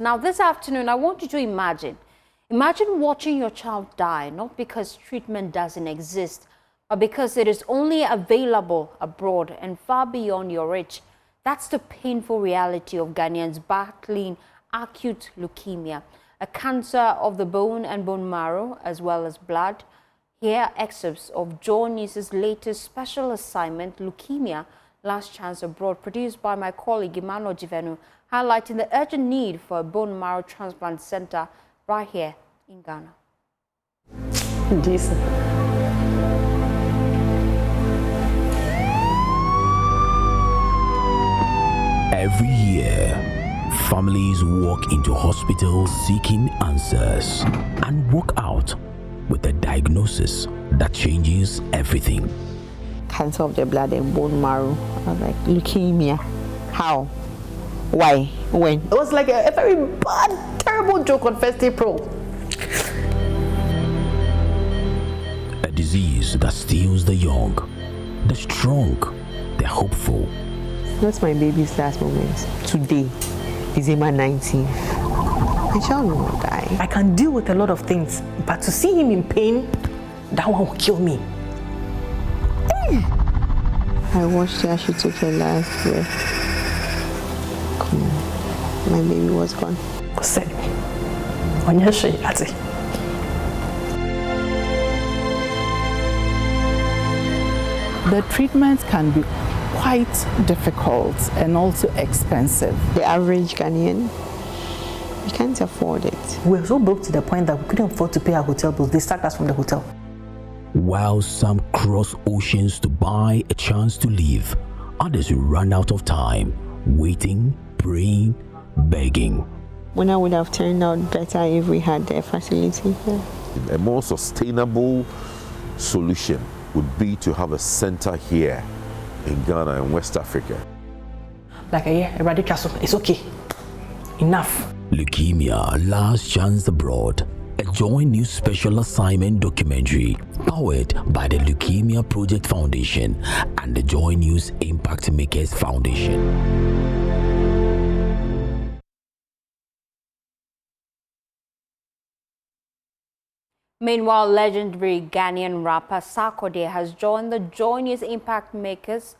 Now, this afternoon, I want you to imagine watching your child die, not because treatment doesn't exist, but because it is only available abroad and far beyond your reach. That's the painful reality of Ghanaians battling acute leukemia, a cancer of the bone and bone marrow, as well as blood. Here are excerpts of JoyNews' latest special assignment, Leukemia, Last Chance Abroad, produced by my colleague Marrow, highlighting the urgent need for a bone marrow transplant center right here in Ghana. Jesus. Every year, families walk into hospitals seeking answers and walk out with a diagnosis that changes everything. Cancer of the blood and bone marrow. I was like, leukemia. How? Why? When? It was like a very bad, terrible joke on 1st April. A disease that steals the young, the strong, the hopeful. That's my baby's last moment. Today, December 19th. My child will not die. I can deal with a lot of things, but to see him in pain, that one will kill me. I watched her as she took her last breath. My baby was gone. The treatments can be quite difficult and also expensive. The average Ghanaian, we can't afford it. We were so broke to the point that we couldn't afford to pay our hotel bills. They sacked us from the hotel. While some cross oceans to buy a chance to live, others run out of time, waiting, praying, begging. When I would have turned out better if we had the facility here. A more sustainable solution would be to have a center here in Ghana and West Africa. Like a year, everybody castle. It's okay. Enough. Leukemia, Last Chance Abroad, a JoyNews special assignment documentary powered by the Leukemia Project Foundation and the JoyNews Impact Makers Foundation. Meanwhile, legendary Ghanaian rapper Sarkodie has joined the JoyNews Impact Makers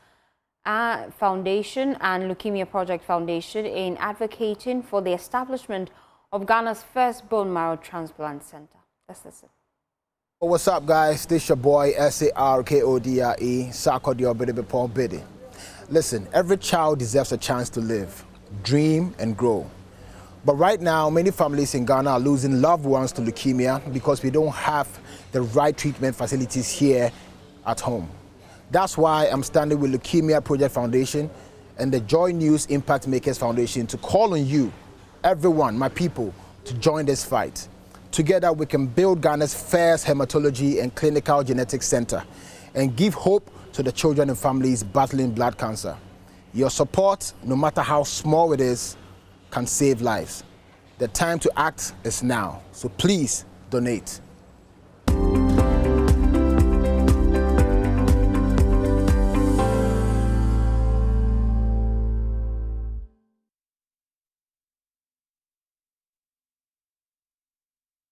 Foundation and Leukemia Project Foundation in advocating for the establishment of Ghana's first bone marrow transplant center. Let's listen. What's up, guys? This your boy Sarkodie, Sarkodie Obede Bidi. Listen, every child deserves a chance to live, dream, and grow. But right now, many families in Ghana are losing loved ones to leukemia because we don't have the right treatment facilities here at home. That's why I'm standing with Leukemia Project Foundation and the JoyNews Impact Makers Foundation to call on you, everyone, my people, to join this fight. Together, we can build Ghana's first hematology and clinical genetics center and give hope to the children and families battling blood cancer. Your support, no matter how small it is, can save lives. The time to act is now, so please donate.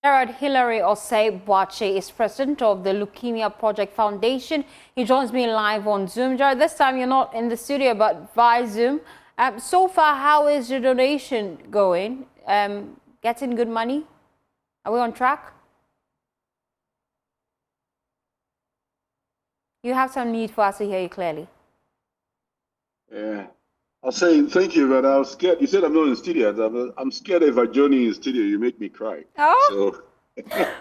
Gerard Hilary Osei Boache is president of the Leukemia Project Foundation. He joins me live on Zoom. Gerard, this time you're not in the studio, but via Zoom. So far, how is your donation going? Getting good money? Are we on track? You have some need for us to hear you clearly. Yeah. I'll say thank you, but I was scared. You said I'm not in the studio. I'm scared if I join you in the studio, you make me cry. Oh? So.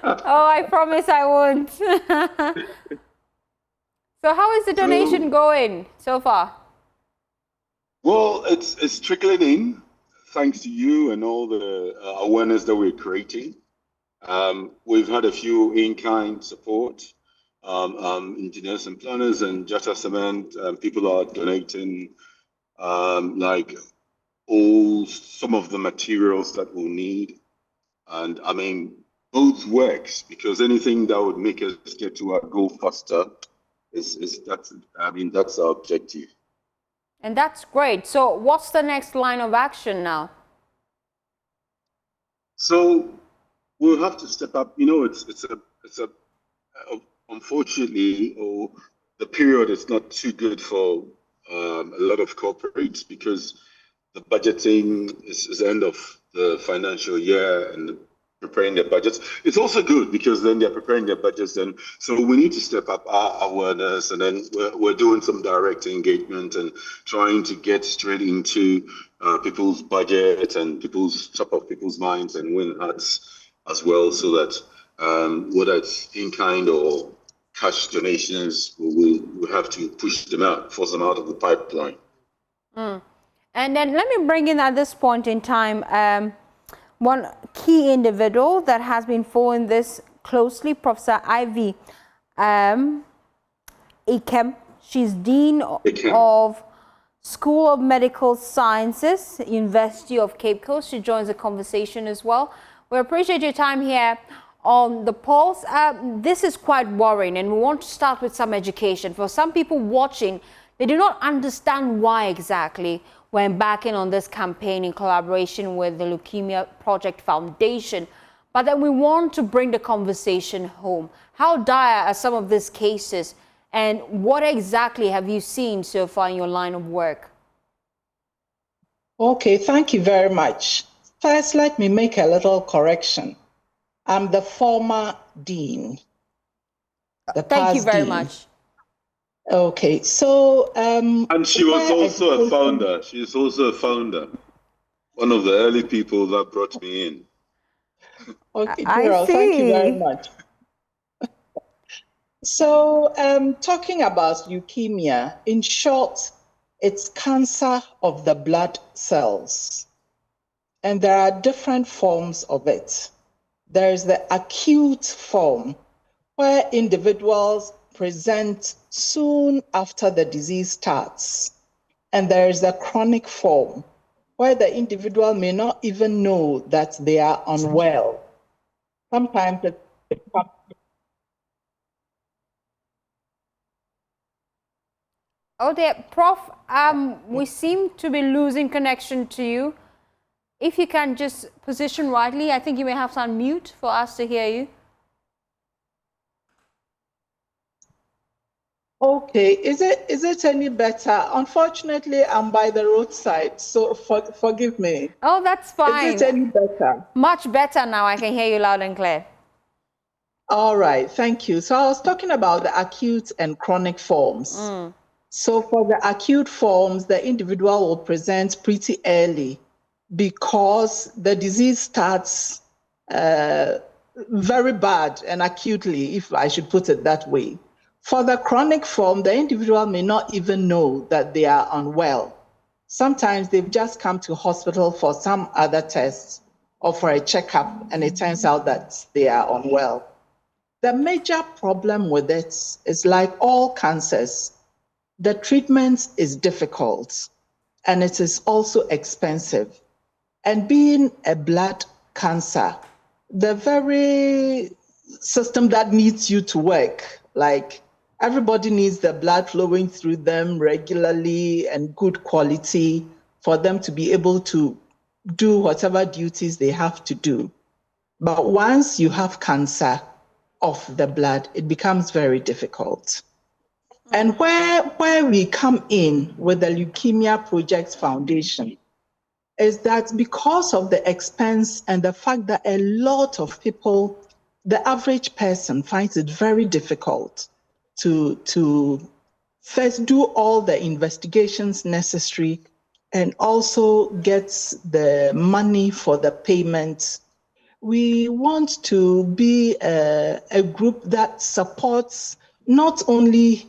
Oh, I promise I won't. So how is the donation going so far? Well, it's trickling in, thanks to you and all the awareness that we're creating. We've had a few in-kind support, engineers and planners, and just as cement, people are donating like some of the materials that we'll need. And I mean, both works, because anything that would make us get to our goal faster that's our objective. And that's great. So what's the next line of action now? So we'll have to step up. You know, it's a unfortunately, or the period is not too good for a lot of corporates because the budgeting is the end of the financial year and preparing their budgets. It's also good because then they're preparing their budgets, and so we need to step up our awareness, and then we're doing some direct engagement and trying to get straight into people's budget and top of people's minds and win hearts as well, so that whether it's in kind or cash donations, we have to push them out, force them out of the pipeline. And then let me bring in at this point in time one key individual that has been following this closely, Professor Ivy Ikem. She's Dean of School of Medical Sciences, University of Cape Coast. She joins the conversation as well. We appreciate your time here on The Pulse. This is quite worrying, and we want to start with some education. For some people watching, they do not understand why exactly we're embarking on this campaign in collaboration with the Leukemia Project Foundation, but then we want to bring the conversation home. How dire are some of these cases, and what exactly have you seen so far in your line of work? Okay, thank you very much. First, let me make a little correction. I'm the former dean. Thank you very much. Okay, so and she was also a founder. She's also a founder. One of the early people that brought me in. Okay, Gerald, thank you very much. So, talking about leukemia, in short, it's cancer of the blood cells. And there are different forms of it. There is the acute form, where individuals present soon after the disease starts. And there is a chronic form, where the individual may not even know that they are unwell. Sometimes it becomes... Oh dear, Prof, we seem to be losing connection to you. If you can just position rightly, I think you may have to unmute for us to hear you. Okay, is it any better? Unfortunately, I'm by the roadside, so forgive me. Oh, that's fine. Is it any better? Much better now. I can hear you loud and clear. All right, thank you. So I was talking about the acute and chronic forms. So for the acute forms, the individual will present pretty early because the disease starts very bad and acutely, if I should put it that way. For the chronic form, the individual may not even know that they are unwell. Sometimes they've just come to hospital for some other tests or for a checkup, and it turns out that they are unwell. The major problem with it is, like all cancers, the treatment is difficult and it is also expensive. And being a blood cancer, the very system that needs you to work, like everybody needs the blood flowing through them regularly and good quality for them to be able to do whatever duties they have to do. But once you have cancer of the blood, it becomes very difficult. And where we come in with the Leukemia Project Foundation is that because of the expense and the fact that a lot of people, the average person finds it very difficult to first do all the investigations necessary and also get the money for the payments. We want to be a group that supports not only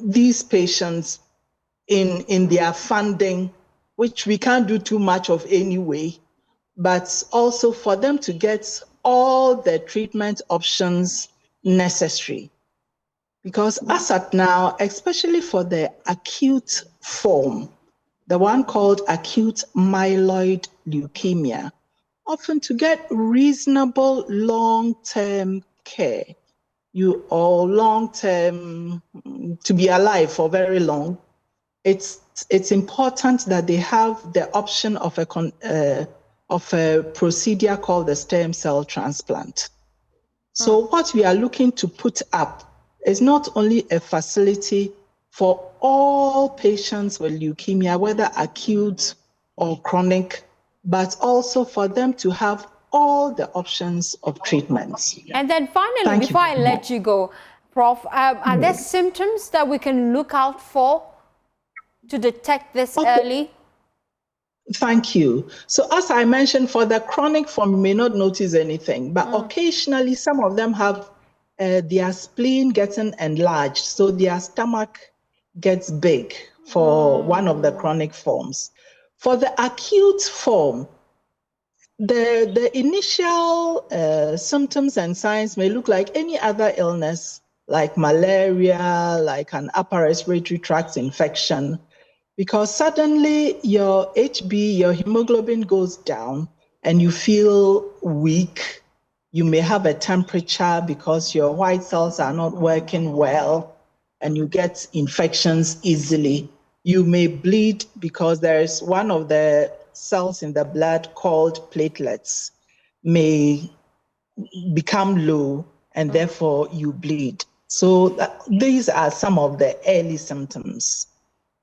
these patients in their funding, which we can't do too much of anyway, but also for them to get all the treatment options necessary. Because as at now, especially for the acute form, the one called acute myeloid leukemia, often to get reasonable long-term care, long-term, to be alive for very long, it's important that they have the option of a of a procedure called the stem cell transplant. So what we are looking to put up is not only a facility for all patients with leukemia, whether acute or chronic, but also for them to have all the options of treatments. And then finally, before I let you go, Prof, are there symptoms that we can look out for to detect this early? Thank you. So as I mentioned, for the chronic form, you may not notice anything, but occasionally some of them have their spleen getting enlarged, so their stomach gets big for one of the chronic forms. For the acute form, the initial symptoms and signs may look like any other illness, like malaria, like an upper respiratory tract infection, because suddenly your HB, your hemoglobin goes down and you feel weak. You may have a temperature because your white cells are not working well and you get infections easily. You may bleed because there is one of the cells in the blood called platelets may become low and therefore you bleed. So these are some of the early symptoms.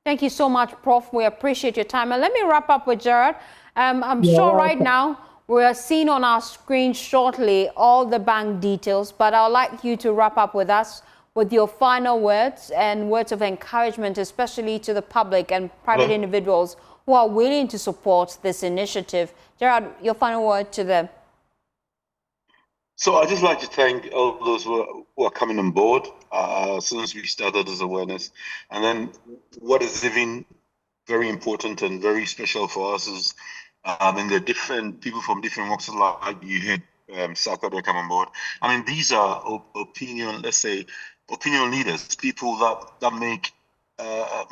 Thank you so much, Prof. We appreciate your time. And let me wrap up with Gerard. I'm sure right now we are seeing on our screen shortly all the bank details, but I'd like you to wrap up with us with your final words and words of encouragement, especially to the public and private individuals who are willing to support this initiative. Gerard, your final word to them. So I'd just like to thank all those who are coming on board since we started this awareness. And then what is even very important and very special for us is in the different people from different walks of life. You heard Sarkodie come on board. I mean, these are opinion leaders, people that make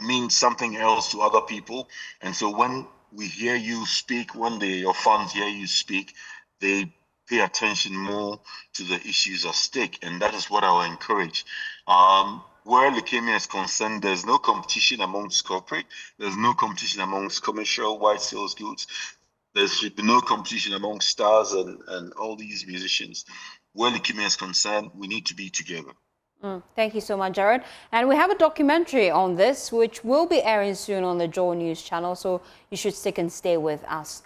mean something else to other people. And so when we hear you speak, when your fans hear you speak, they pay attention more to the issues at stake, and that is what I will encourage. Where leukemia is concerned, there's no competition amongst corporate, there's no competition amongst commercial white sales goods, there should be no competition amongst stars and all these musicians. Where leukemia is concerned, we need to be together. Thank you so much, Jared. And we have a documentary on this, which will be airing soon on the JoyNews channel, so you should stick and stay with us.